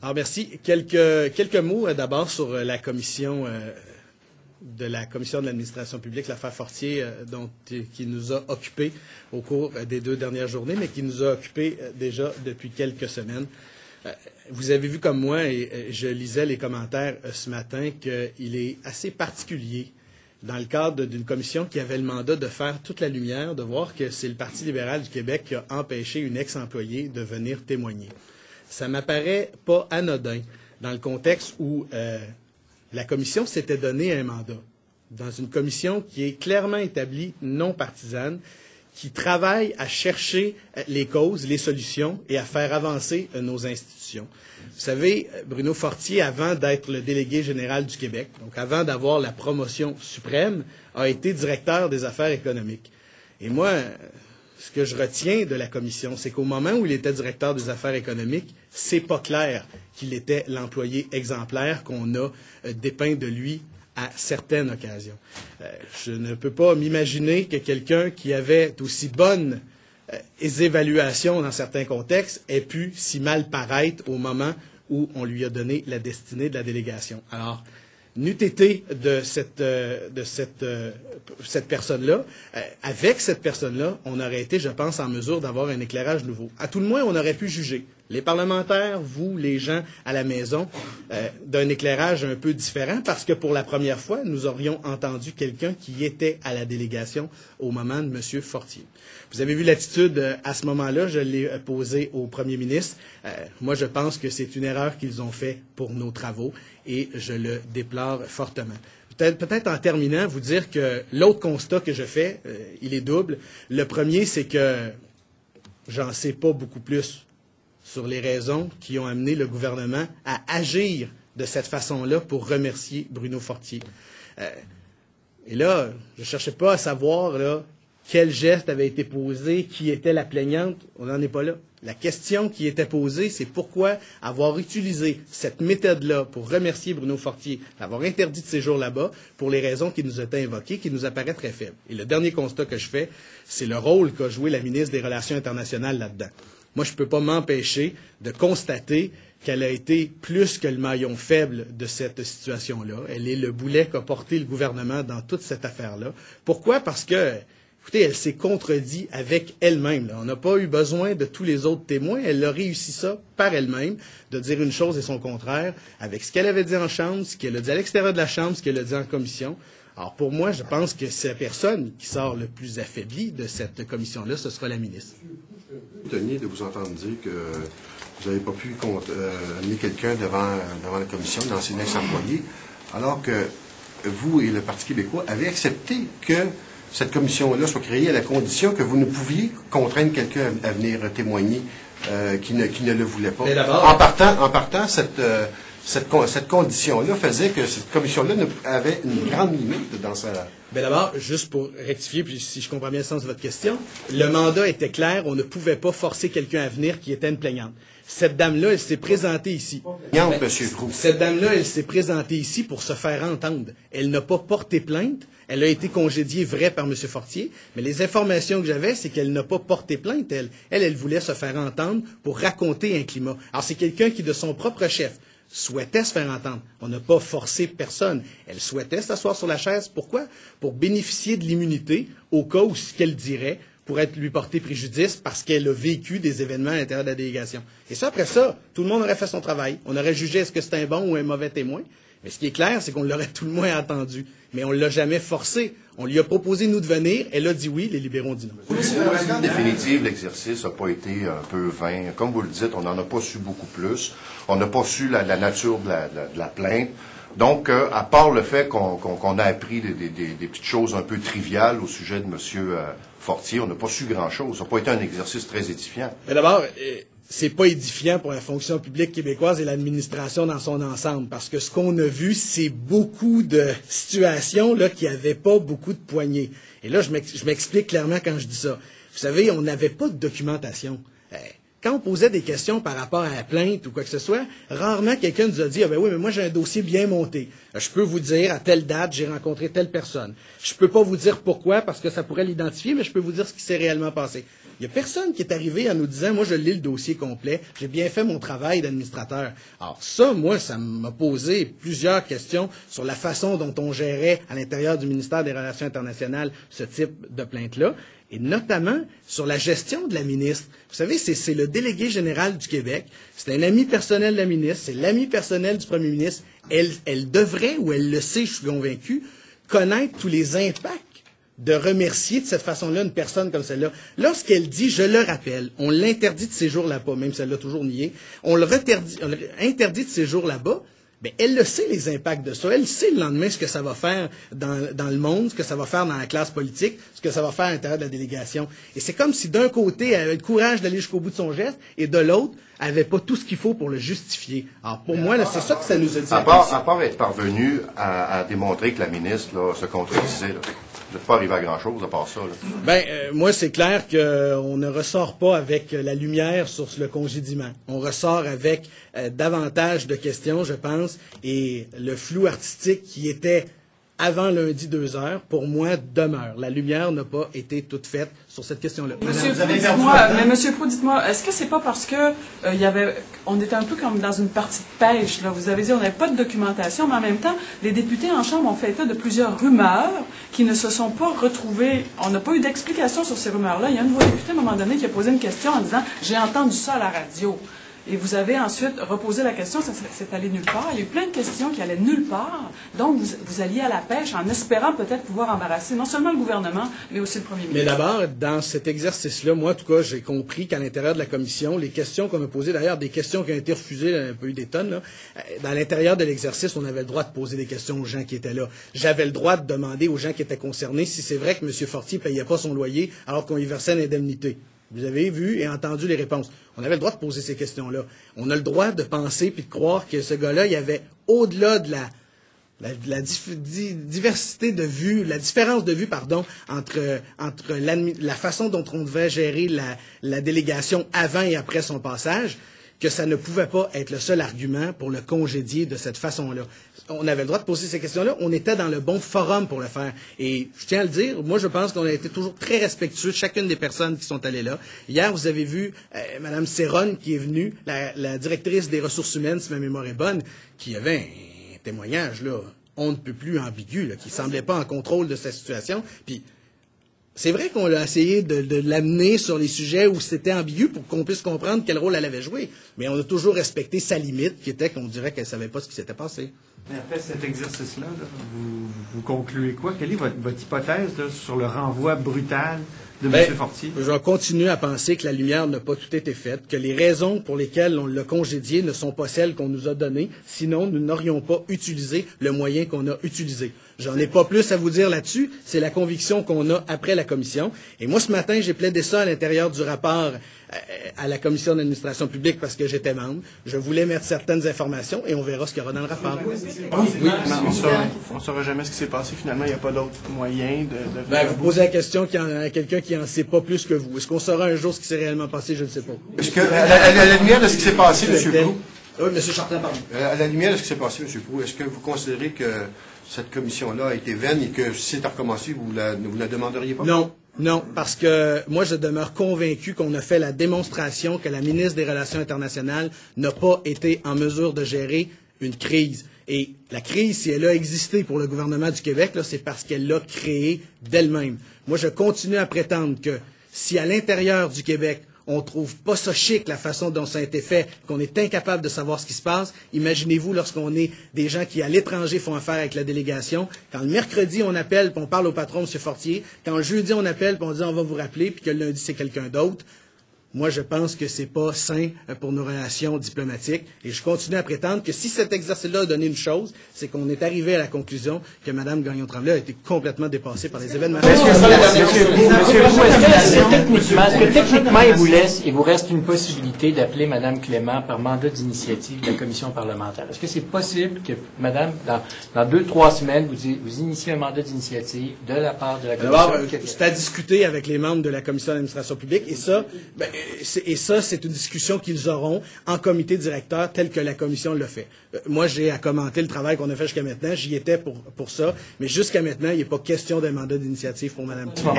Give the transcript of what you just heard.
Alors, merci. Quelques mots d'abord sur la commission de l'administration publique, l'affaire Fortier, qui nous a occupés au cours des 2 dernières journées, mais qui nous a occupés déjà depuis quelques semaines. Vous avez vu comme moi, et je lisais les commentaires ce matin, qu'il est assez particulier dans le cadre d'une commission qui avait le mandat de faire toute la lumière, de voir que c'est le Parti libéral du Québec qui a empêché une ex-employée de venir témoigner. Ça m'apparaît pas anodin dans le contexte où la commission s'était donné un mandat. Dans une commission qui est clairement établie, non partisane, qui travaille à chercher les causes, les solutions et à faire avancer nos institutions. Vous savez, Bruno Fortier, avant d'être le délégué général du Québec, donc avant d'avoir la promotion suprême, a été directeur des affaires économiques. Et moi, ce que je retiens de la commission, c'est qu'au moment où il était directeur des affaires économiques, c'est pas clair qu'il était l'employé exemplaire qu'on a dépeint de lui à certaines occasions. Je ne peux pas m'imaginer que quelqu'un qui avait d'aussi bonnes évaluations dans certains contextes ait pu si mal paraître au moment où on lui a donné la destinée de la délégation. Alors, n'eût été de cette personne-là, avec cette personne-là, on aurait été, je pense, en mesure d'avoir un éclairage nouveau. À tout le moins, on aurait pu juger, les parlementaires, vous, les gens à la maison, d'un éclairage un peu différent, parce que pour la première fois, nous aurions entendu quelqu'un qui était à la délégation au moment de M. Fortier. Vous avez vu l'attitude à ce moment-là, je l'ai posée au premier ministre. Moi, je pense que c'est une erreur qu'ils ont faite pour nos travaux et je le déplore fortement. Peut-être en terminant, vous dire que l'autre constat que je fais, il est double. Le premier, c'est que j'en sais pas beaucoup plus sur les raisons qui ont amené le gouvernement à agir de cette façon-là pour remercier Bruno Fortier. Et là, je ne cherchais pas à savoir là, quel geste avait été posé, qui était la plaignante. On n'en est pas là. La question qui était posée, c'est pourquoi avoir utilisé cette méthode-là pour remercier Bruno Fortier, d'avoir interdit de séjour là-bas, pour les raisons qui nous étaient invoquées, qui nous apparaît très faibles. Et le dernier constat que je fais, c'est le rôle qu'a joué la ministre des Relations internationales là-dedans. Moi, je ne peux pas m'empêcher de constater qu'elle a été plus que le maillon faible de cette situation-là. Elle est le boulet qu'a porté le gouvernement dans toute cette affaire-là. Pourquoi? Parce que, écoutez, elle s'est contredite avec elle-même. On n'a pas eu besoin de tous les autres témoins. Elle a réussi ça par elle-même, de dire une chose et son contraire, avec ce qu'elle avait dit en Chambre, ce qu'elle a dit à l'extérieur de la Chambre, ce qu'elle a dit en commission. Alors, pour moi, je pense que c'est la personne qui sort le plus affaiblie de cette commission-là, ce sera la ministre. Étonné de vous entendre dire que vous n'avez pas pu amener quelqu'un devant la commission, d'ancien ex-employé, alors que vous et le Parti québécois avez accepté que cette commission-là soit créée à la condition que vous ne pouviez contraindre quelqu'un à venir témoigner qui ne le voulait pas. En partant, cette condition-là faisait que cette commission-là avait une grande limite dans sa... Bien d'abord, juste pour rectifier, puis si je comprends bien le sens de votre question, le mandat était clair, on ne pouvait pas forcer quelqu'un à venir qui était une plaignante. Cette dame-là, elle s'est présentée ici. Cette dame-là, elle s'est présentée ici pour se faire entendre. Elle n'a pas porté plainte. Elle a été congédiée, vrai, par M. Fortier, mais les informations que j'avais, c'est qu'elle n'a pas porté plainte. Elle voulait se faire entendre pour raconter un climat. Alors, c'est quelqu'un qui, de son propre chef, souhaitait se faire entendre. On n'a pas forcé personne. Elle souhaitait s'asseoir sur la chaise. Pourquoi? Pour bénéficier de l'immunité au cas où ce qu'elle dirait pourrait lui porter préjudice parce qu'elle a vécu des événements à l'intérieur de la délégation. Et ça, après ça, tout le monde aurait fait son travail. On aurait jugé est-ce que c'est un bon ou un mauvais témoin. Mais ce qui est clair, c'est qu'on l'aurait tout le moins entendu. Mais on ne l'a jamais forcé. On lui a proposé, nous, de venir. Elle a dit oui, les libéraux ont dit non. En définitive, l'exercice n'a pas été un peu vain. Comme vous le dites, on n'en a pas su beaucoup plus. On n'a pas su la nature de la plainte. Donc, à part le fait qu'on a appris des petites choses un peu triviales au sujet de M. Fortier, on n'a pas su grand-chose. Ça n'a pas été un exercice très édifiant. Mais d'abord, c'est pas édifiant pour la fonction publique québécoise et l'administration dans son ensemble, parce que ce qu'on a vu, c'est beaucoup de situations là qui n'avaient pas beaucoup de poignées. Et là, je m'explique clairement quand je dis ça. Vous savez, on n'avait pas de documentation. Quand on posait des questions par rapport à la plainte ou quoi que ce soit, rarement quelqu'un nous a dit « Ah ben oui, mais moi j'ai un dossier bien monté. Je peux vous dire à telle date, j'ai rencontré telle personne. Je peux pas vous dire pourquoi, parce que ça pourrait l'identifier, mais je peux vous dire ce qui s'est réellement passé. » Il n'y a personne qui est arrivé en nous disant, moi, je lis le dossier complet, j'ai bien fait mon travail d'administrateur. Alors ça, moi, ça m'a posé plusieurs questions sur la façon dont on gérait à l'intérieur du ministère des Relations internationales ce type de plainte-là, et notamment sur la gestion de la ministre. Vous savez, c'est le délégué général du Québec, c'est un ami personnel de la ministre, c'est l'ami personnel du premier ministre. Elle devrait, ou elle le sait, je suis convaincu, connaître tous les impacts de remercier de cette façon-là une personne comme celle-là. Lorsqu'elle dit, je le rappelle, on l'interdit de séjour là-bas, même si elle l'a toujours nié, on interdit de séjour là-bas, bien, elle le sait, les impacts de ça. Elle sait le lendemain ce que ça va faire dans le monde, ce que ça va faire dans la classe politique, ce que ça va faire à l'intérieur de la délégation. Et c'est comme si d'un côté, elle avait le courage d'aller jusqu'au bout de son geste, et de l'autre, elle n'avait pas tout ce qu'il faut pour le justifier. Alors, pour moi, là, c'est ça que ça nous a dit. À part être parvenu à démontrer que la ministre là, se contredisait, là. Vous n'êtes pas arrivé à grand-chose à part ça. Là. Moi, c'est clair qu'on ne ressort pas avec la lumière sur le congédiement. On ressort avec davantage de questions, je pense, et le flou artistique qui était avant lundi 2h, pour moi, demeure. La lumière n'a pas été toute faite sur cette question-là. Monsieur Proulx, dites-moi, est-ce que c'est pas parce que on était un peu comme dans une partie de pêche, là? Vous avez dit on n'avait pas de documentation, mais en même temps, les députés en Chambre ont fait état de plusieurs rumeurs qui ne se sont pas retrouvées. On n'a pas eu d'explication sur ces rumeurs-là. Il y a un de vos députés, à un moment donné, qui a posé une question en disant « J'ai entendu ça à la radio ». Et vous avez ensuite reposé la question, ça s'est allé nulle part. Il y a eu plein de questions qui allaient nulle part. Donc, vous alliez à la pêche en espérant peut-être pouvoir embarrasser non seulement le gouvernement, mais aussi le premier ministre. Mais d'abord, dans cet exercice-là, moi, en tout cas, j'ai compris qu'à l'intérieur de la commission, les questions qu'on a posées, d'ailleurs, des questions qui ont été refusées, il y a un peu eu des tonnes, là, dans l'intérieur de l'exercice, on avait le droit de poser des questions aux gens qui étaient là. J'avais le droit de demander aux gens qui étaient concernés si c'est vrai que M. Fortier ne payait pas son loyer alors qu'on lui versait une indemnité. Vous avez vu et entendu les réponses. On avait le droit de poser ces questions-là. On a le droit de penser puis de croire que ce gars-là, il y avait au-delà de la diversité de vues, la différence de vue, entre la façon dont on devait gérer la délégation avant et après son passage, que ça ne pouvait pas être le seul argument pour le congédier de cette façon-là. On avait le droit de poser ces questions-là. On était dans le bon forum pour le faire. Et je tiens à le dire, moi, je pense qu'on a été toujours très respectueux, chacune des personnes qui sont allées là. Hier, vous avez vu Mme Serronne qui est venue, la directrice des ressources humaines, si ma mémoire est bonne, qui avait un témoignage, là, on ne peut plus ambigu, là, qui semblait pas en contrôle de sa situation. Puis, c'est vrai qu'on a essayé de l'amener sur les sujets où c'était ambigu pour qu'on puisse comprendre quel rôle elle avait joué. Mais on a toujours respecté sa limite, qui était qu'on dirait qu'elle savait pas ce qui s'était passé. Mais après cet exercice-là, vous concluez quoi? Quelle est votre hypothèse là, sur le renvoi brutal de M. Fortier? Je vais continuer à penser que la lumière n'a pas tout été faite, que les raisons pour lesquelles on l'a congédié ne sont pas celles qu'on nous a données, sinon nous n'aurions pas utilisé le moyen qu'on a utilisé. J'en ai pas plus à vous dire là-dessus, c'est la conviction qu'on a après la commission. Et moi, ce matin, j'ai plaidé ça à l'intérieur du rapport à la commission d'administration publique parce que j'étais membre. Je voulais mettre certaines informations et on verra ce qu'il y aura dans le rapport. Oui, on ne saura jamais ce qui s'est passé. Finalement, il n'y a pas d'autre moyen de... Vous posez la question à quelqu'un qui en sait pas plus que vous. Est-ce qu'on saura un jour ce qui s'est réellement passé? Je ne sais pas. Est-ce que, à la lumière de ce qui s'est passé, M. Proulx, oui, M. Chartrand, pardon. À la lumière de ce qui s'est passé, M. Proulx, est-ce que vous considérez que cette commission-là a été vaine et que si c'est à recommencer, vous la demanderiez pas? Non, parce que moi, je demeure convaincu qu'on a fait la démonstration que la ministre des Relations internationales n'a pas été en mesure de gérer une crise. Et la crise, si elle a existé pour le gouvernement du Québec, là, c'est parce qu'elle l'a créée d'elle-même. Moi, je continue à prétendre que si à l'intérieur du Québec, on trouve pas ça chic, la façon dont ça a été fait, qu'on est incapable de savoir ce qui se passe. Imaginez-vous lorsqu'on est des gens qui, à l'étranger, font affaire avec la délégation. Quand le mercredi, on appelle, puis on parle au patron, M. Fortier. Quand le jeudi, on appelle, puis on dit on va vous rappeler, puis que le lundi, c'est quelqu'un d'autre. Moi, je pense que c'est pas sain pour nos relations diplomatiques. Et je continue à prétendre que si cet exercice-là a donné une chose, c'est qu'on est arrivé à la conclusion que Mme Gagnon-Tremblay a été complètement dépassée par les événements. Est-ce que techniquement, il vous reste une possibilité d'appeler Mme Clément par mandat d'initiative de la commission parlementaire? Est-ce que c'est possible que, Madame, dans 2-3 semaines, vous initiez un mandat d'initiative de la part de la commission? D'abord, c'est à discuter avec les membres de la commission d'administration publique, et ça, c'est une discussion qu'ils auront en comité directeur tel que la commission le fait. Moi, j'ai à commenter le travail qu'on a fait jusqu'à maintenant. J'y étais pour ça. Mais jusqu'à maintenant, il n'est pas question d'un mandat d'initiative pour Mme Clément.